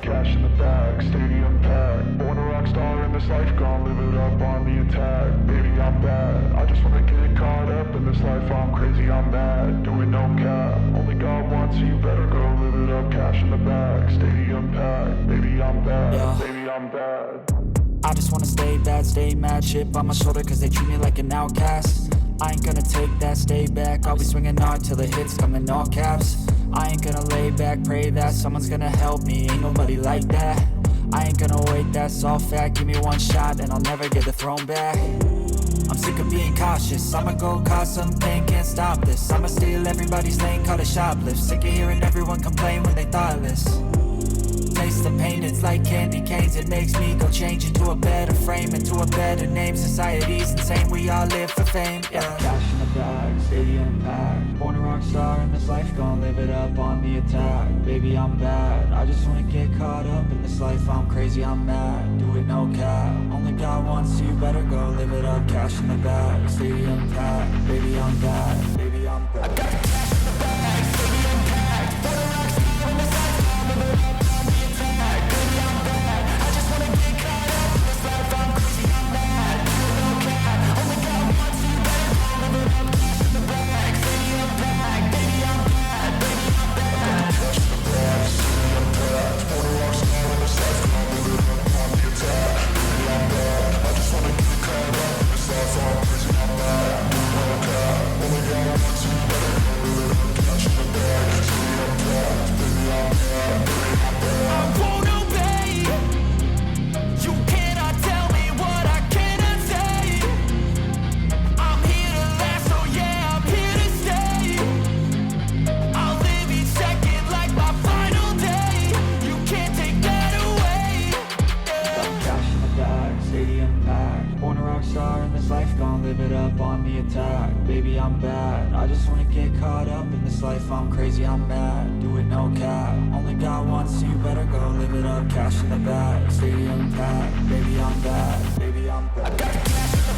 cash in the bag, stadium packed. Born a rock star in this life, gon' live it up on the attack. Baby, I'm bad, I just wanna get caught up in this life. I'm crazy, I'm mad, doing no cap. Only God wants you, better go live it up. Cash in the bag, stadium packed. Baby, I'm bad, baby, I'm bad. I just wanna stay bad, stay mad. Chip on my shoulder cause they treat me like an outcast. I ain't gonna take that, stay back. I'll be swinging hard till the hits come in all caps. I ain't gonna lay back, pray that someone's gonna help me. Ain't nobody like that. I ain't gonna wait, that's all fact. Give me one shot and I'll never get the throne back. I'm sick of being cautious, I'ma go cause something, can't stop this. I'ma steal everybody's lane, call it shoplift. Sick of hearing everyone complain when they thoughtless. Taste the pain, it's like candy canes. It makes me go change into a better frame, into a better name. Society's insane, we all live for fame, yeah. Cash in the bag, stadium packed. Born a rock star in this life, gon' live it up on the attack. Baby, I'm bad, I just wanna get caught up in this life. I'm crazy, I'm mad, do it no cap. Only God wants you, better go live it up. Cash in the bag, stadium packed. Baby, I'm bad, baby, I'm bad. I got the cash in the bag, stadium packed. Born a rock star in this life, gon' live it up. Baby, I'm bad, I just wanna get caught up in this life. I'm crazy, I'm mad, do it no cap. Only God wants you, better go live it up. Cash in the bag, stadium packed. Baby, I'm bad, baby, I'm bad. I got the cash.